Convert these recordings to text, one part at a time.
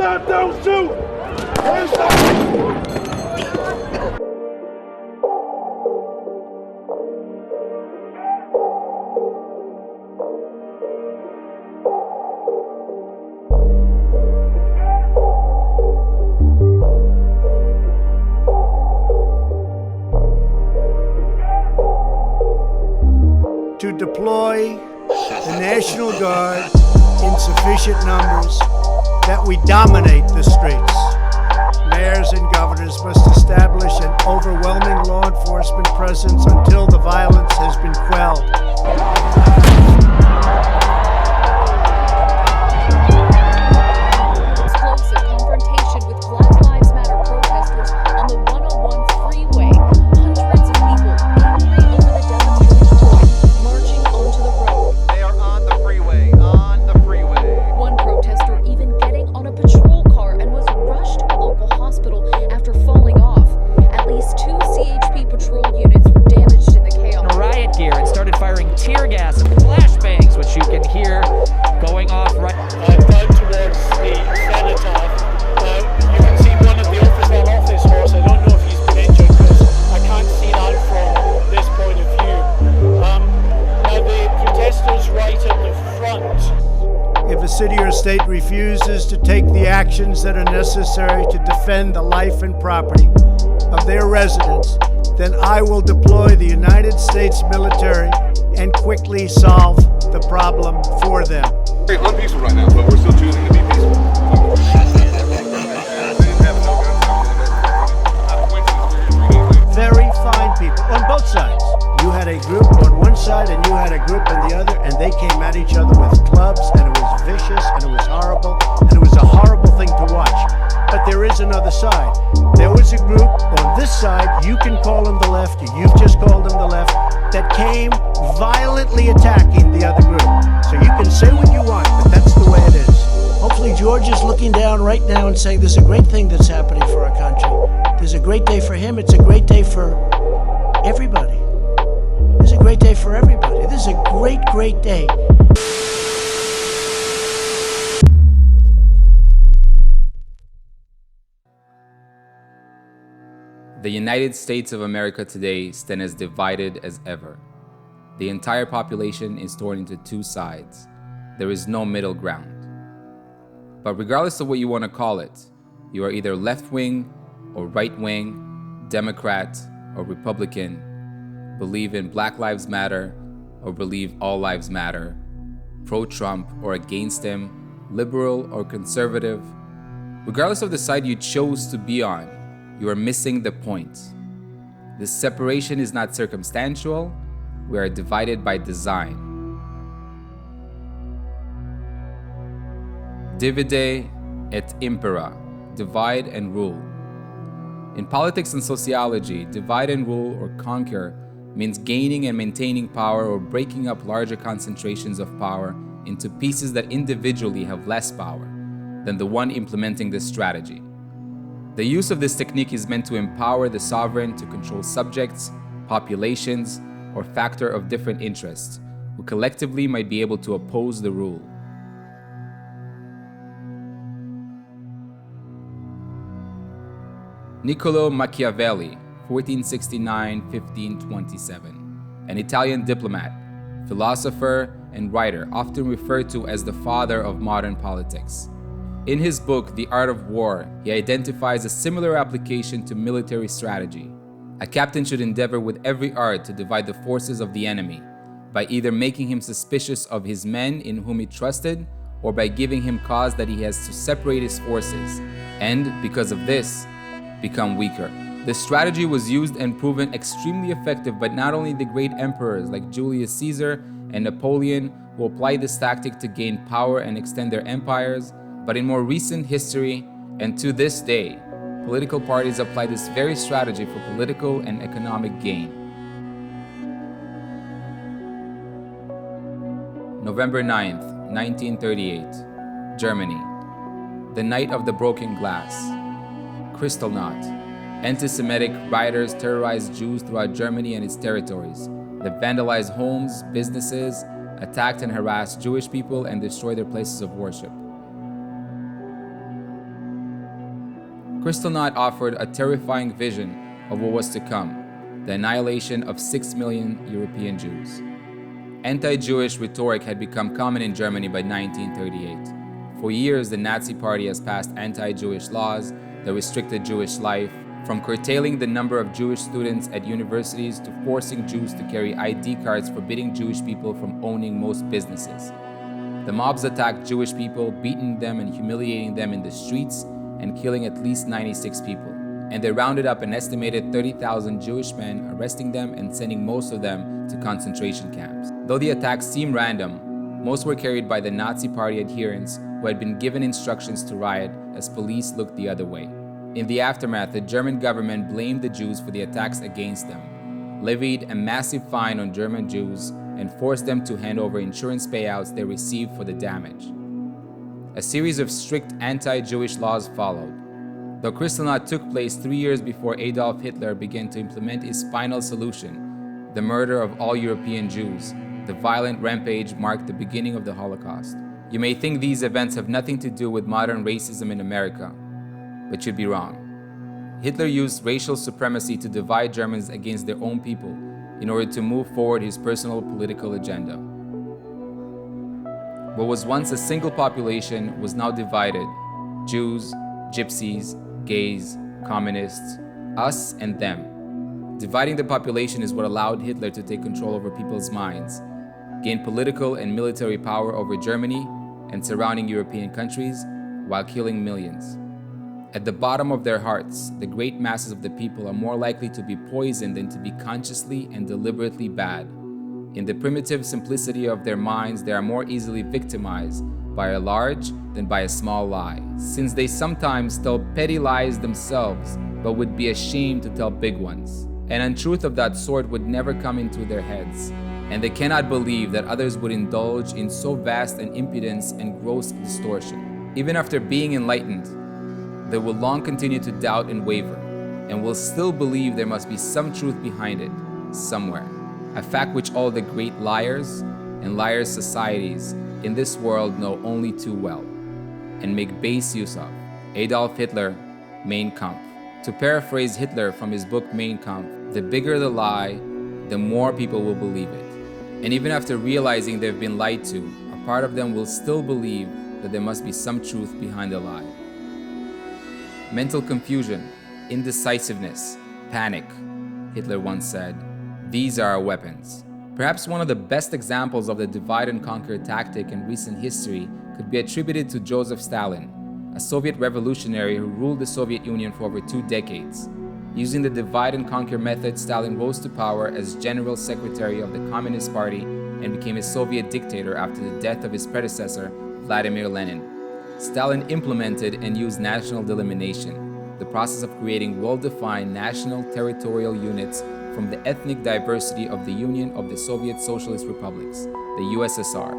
up, don't shoot! Hands up! To deploy the National Guard in sufficient numbers that we dominate the streets. Mayors and governors must establish an overwhelming law enforcement presence until the violence has been quelled. Explosive confrontation with Black Lives Matter protesters on the 101 freeway. Hundreds of people angry over the death of George Floyd marching onto the road. They are on the freeway, on the freeway. One protester even getting on a patrol car and was rushed to a local hospital after falling off. At least 2 CHP patrol units were damaged in the chaos. Riot gear and started firing tear gas and flashbangs, which you can hear going off right. Down towards the cenotaph. You can see one of the officers off his horse. I don't know if he's been injured because I can't see that from this point of view. Now the protesters right at the front. If a city or state refuses to take the actions that are necessary to defend the life and property of their residents, then I will deploy the United States military and quickly solve the problem for them. Very unpeaceful right now, but we're still choosing to be peaceful. Very fine people on both sides. You had a group on one side and you had a group on the other, and they came at each other with clubs, and it was vicious, and it was horrible, and it was a horrible thing to watch. But there is another side. There was a group on this side, you can call them the left, you've just called them the left, that came violently attacking the other group. So you can say what you want, but that's the way it is. Hopefully George is looking down right now and saying there's a great thing that's happening for our country. There's a great day for him. It's a great day for everybody. It's a great day for everybody. This is a great, great day. The United States of America today stand as divided as ever. The entire population is torn into two sides. There is no middle ground. But regardless of what you want to call it, you are either left-wing or right-wing, Democrat or Republican, believe in Black Lives Matter or believe all lives matter, pro-Trump or against him, liberal or conservative. Regardless of the side you chose to be on, you are missing the point. This separation is not circumstantial. We are divided by design. Divide et impera, divide and rule. In politics and sociology, divide and rule or conquer means gaining and maintaining power or breaking up larger concentrations of power into pieces that individually have less power than the one implementing this strategy. The use of this technique is meant to empower the sovereign to control subjects, populations, or factor of different interests, who collectively might be able to oppose the rule. Niccolò Machiavelli, 1469-1527, an Italian diplomat, philosopher, and writer often referred to as the father of modern politics. In his book, The Art of War, he identifies a similar application to military strategy. A captain should endeavor with every art to divide the forces of the enemy, by either making him suspicious of his men in whom he trusted, or by giving him cause that he has to separate his forces, and, because of this, become weaker. This strategy was used and proven extremely effective by not only the great emperors like Julius Caesar and Napoleon, who applied this tactic to gain power and extend their empires, but in more recent history, and to this day, political parties apply this very strategy for political and economic gain. November 9th, 1938, Germany. The Night of the Broken Glass. Kristallnacht. Anti-Semitic rioters terrorized Jews throughout Germany and its territories. They vandalized homes, businesses, attacked and harassed Jewish people, and destroyed their places of worship. Kristallnacht offered a terrifying vision of what was to come, the annihilation of 6 million European Jews. Anti-Jewish rhetoric had become common in Germany by 1938. For years, the Nazi Party has passed anti-Jewish laws that restricted Jewish life, from curtailing the number of Jewish students at universities to forcing Jews to carry ID cards forbidding Jewish people from owning most businesses. The mobs attacked Jewish people, beating them and humiliating them in the streets and killing at least 96 people. And they rounded up an estimated 30,000 Jewish men, arresting them and sending most of them to concentration camps. Though the attacks seem random, most were carried by the Nazi Party adherents who had been given instructions to riot as police looked the other way. In the aftermath, the German government blamed the Jews for the attacks against them, levied a massive fine on German Jews, and forced them to hand over insurance payouts they received for the damage. A series of strict anti-Jewish laws followed. Though Kristallnacht took place 3 years before Adolf Hitler began to implement his final solution, the murder of all European Jews, the violent rampage marked the beginning of the Holocaust. You may think these events have nothing to do with modern racism in America, but you'd be wrong. Hitler used racial supremacy to divide Germans against their own people in order to move forward his personal political agenda. What was once a single population was now divided: Jews, gypsies, gays, communists, us and them. Dividing the population is what allowed Hitler to take control over people's minds, gain political and military power over Germany and surrounding European countries while killing millions. At the bottom of their hearts, the great masses of the people are more likely to be poisoned than to be consciously and deliberately bad. In the primitive simplicity of their minds, they are more easily victimized by a large than by a small lie, since they sometimes tell petty lies themselves, but would be ashamed to tell big ones. An untruth of that sort would never come into their heads, and they cannot believe that others would indulge in so vast an impudence and gross distortion. Even after being enlightened, they will long continue to doubt and waver, and will still believe there must be some truth behind it, somewhere. A fact which all the great liars and liars societies in this world know only too well, and make base use of. Adolf Hitler, 𝐬𝐴𝐾 𝐿. To paraphrase Hitler from his book 𝐬𝐴𝐾 𝐿, the bigger the lie, the more people will believe it. And even after realizing they've been lied to, a part of them will still believe that there must be some truth behind the lie. Mental confusion, indecisiveness, panic, Hitler once said, these are our weapons. Perhaps one of the best examples of the divide and conquer tactic in recent history could be attributed to Joseph Stalin, a Soviet revolutionary who ruled the Soviet Union for over 2 decades. Using the divide and conquer method, Stalin rose to power as General Secretary of the Communist Party and became a Soviet dictator after the death of his predecessor, Vladimir Lenin. Stalin implemented and used national delimitation, the process of creating well-defined national territorial units from the ethnic diversity of the Union of the Soviet Socialist Republics, the USSR,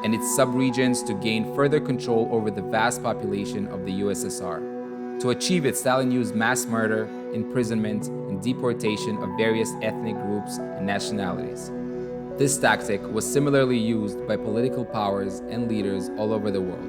and its subregions to gain further control over the vast population of the USSR. To achieve it, Stalin used mass murder, imprisonment, and deportation of various ethnic groups and nationalities. This tactic was similarly used by political powers and leaders all over the world.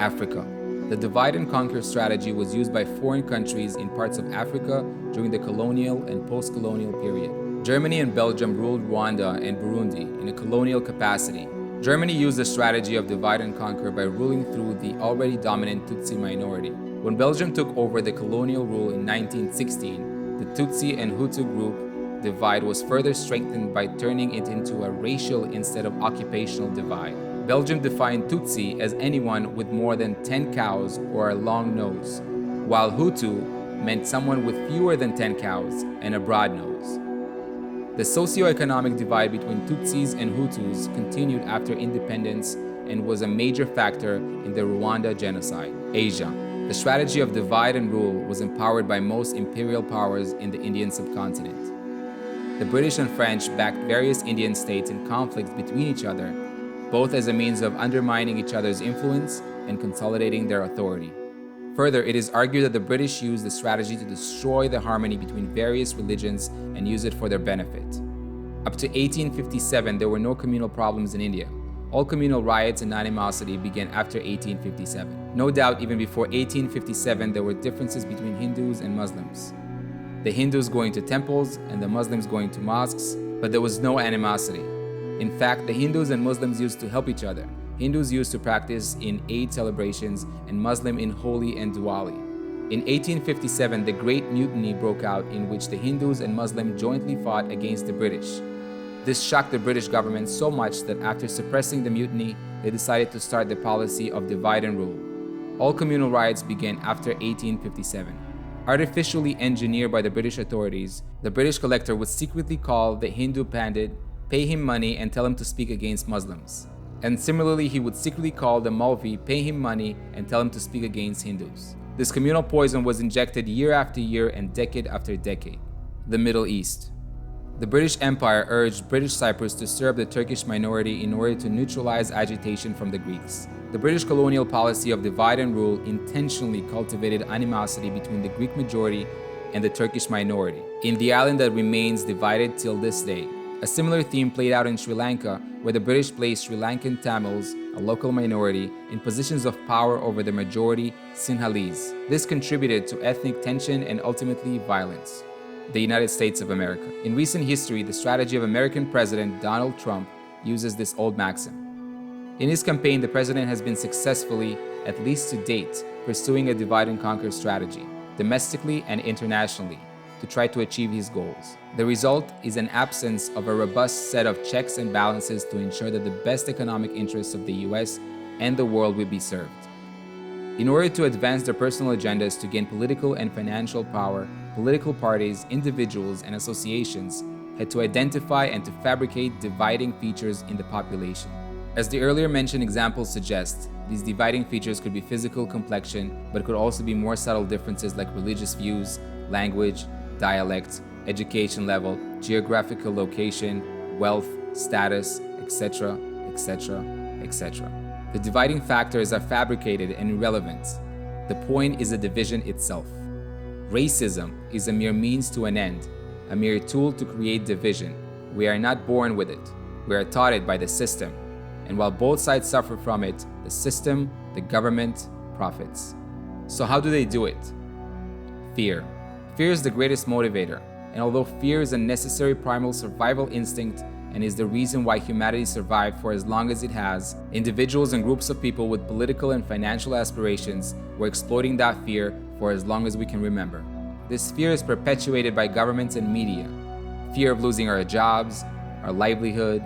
Africa. The divide and conquer strategy was used by foreign countries in parts of Africa during the colonial and post-colonial period. Germany and Belgium ruled Rwanda and Burundi in a colonial capacity. Germany used the strategy of divide and conquer by ruling through the already dominant Tutsi minority. When Belgium took over the colonial rule in 1916, the Tutsi and Hutu group divide was further strengthened by turning it into a racial instead of occupational divide. Belgium defined Tutsi as anyone with more than 10 cows or a long nose, while Hutu meant someone with fewer than 10 cows and a broad nose. The socio-economic divide between Tutsis and Hutus continued after independence and was a major factor in the Rwanda genocide. Asia. The strategy of divide and rule was empowered by most imperial powers in the Indian subcontinent. The British and French backed various Indian states in conflicts between each other, both as a means of undermining each other's influence and consolidating their authority. Further, it is argued that the British used the strategy to destroy the harmony between various religions and use it for their benefit. Up to 1857, there were no communal problems in India, All communal riots and animosity began after 1857. No doubt, even before 1857, there were differences between Hindus and Muslims. The Hindus going to temples and the Muslims going to mosques, but there was no animosity. In fact, the Hindus and Muslims used to help each other. Hindus used to practice in Eid celebrations and Muslim in Holi and Diwali. In 1857, the Great Mutiny broke out, in which the Hindus and Muslims jointly fought against the British. This shocked the British government so much that after suppressing the mutiny, they decided to start the policy of divide and rule. All communal riots began after 1857. Artificially engineered by the British authorities, the British collector would secretly call the Hindu Pandit, pay him money and tell him to speak against Muslims. And similarly, he would secretly call the Maulvi, pay him money and tell him to speak against Hindus. This communal poison was injected year after year and decade after decade. The Middle East. The British Empire urged British Cyprus to serve the Turkish minority in order to neutralize agitation from the Greeks. The British colonial policy of divide and rule intentionally cultivated animosity between the Greek majority and the Turkish minority, in the island that remains divided till this day. A similar theme played out in Sri Lanka, where the British placed Sri Lankan Tamils, a local minority, in positions of power over the majority Sinhalese. This contributed to ethnic tension and ultimately violence. The United States of America. In recent history, the strategy of American President Donald Trump uses this old maxim. In his campaign, the president has been successfully, at least to date, pursuing a divide and conquer strategy, domestically and internationally, to try to achieve his goals. The result is an absence of a robust set of checks and balances to ensure that the best economic interests of the US and the world will be served. In order to advance their personal agendas to gain political and financial power, political parties, individuals, and associations had to identify and to fabricate dividing features in the population. As the earlier mentioned examples suggest, these dividing features could be physical complexion, but could also be more subtle differences like religious views, language, dialect, education level, geographical location, wealth, status, etc., etc., etc. The dividing factors are fabricated and irrelevant. The point is the division itself. Racism is a mere means to an end, a mere tool to create division. We are not born with it. We are taught it by the system. And while both sides suffer from it, the system, the government, profits. So how do they do it? Fear. Fear is the greatest motivator. And although fear is a necessary primal survival instinct and is the reason why humanity survived for as long as it has, individuals and groups of people with political and financial aspirations were exploiting that fear for as long as we can remember. This fear is perpetuated by governments and media. Fear of losing our jobs, our livelihood,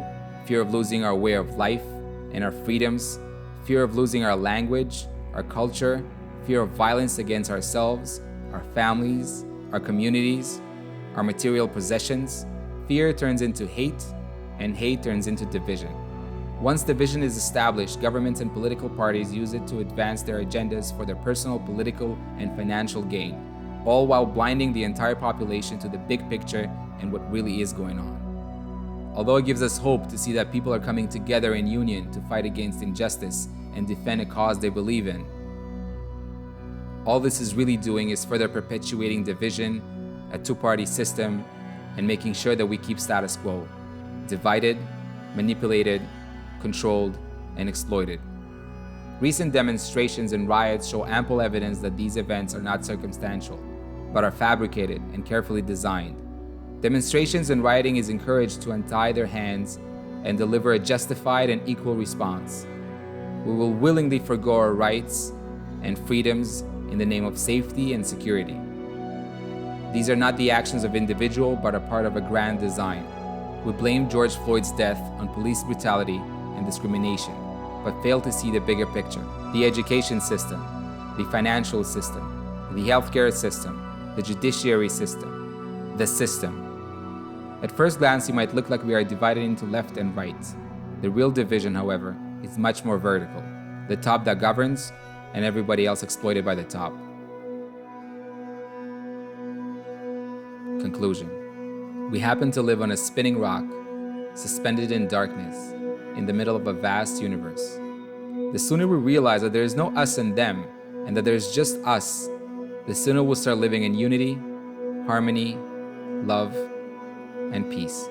fear of losing our way of life and our freedoms, fear of losing our language, our culture, fear of violence against ourselves, our families, our communities, our material possessions. Fear turns into hate, and hate turns into division. Once division is established, governments and political parties use it to advance their agendas for their personal, political, and financial gain, all while blinding the entire population to the big picture and what really is going on. Although it gives us hope to see that people are coming together in union to fight against injustice and defend a cause they believe in, all this is really doing is further perpetuating division, a two-party system, and making sure that we keep status quo, divided, manipulated, controlled, and exploited. Recent demonstrations and riots show ample evidence that these events are not circumstantial, but are fabricated and carefully designed. Demonstrations and rioting is encouraged to untie their hands and deliver a justified and equal response. We will willingly forgo our rights and freedoms in the name of safety and security. These are not the actions of individual, but are part of a grand design. We blame George Floyd's death on police brutality and discrimination, but fail to see the bigger picture. The education system, the financial system, the healthcare system, the judiciary system, the system. At first glance, it might look like we are divided into left and right. The real division, however, is much more vertical. The top that governs, and everybody else exploited by the top. Conclusion. We happen to live on a spinning rock, suspended in darkness, in the middle of a vast universe. The sooner we realize that there is no us and them, and that there is just us, the sooner we'll start living in unity, harmony, love, and peace.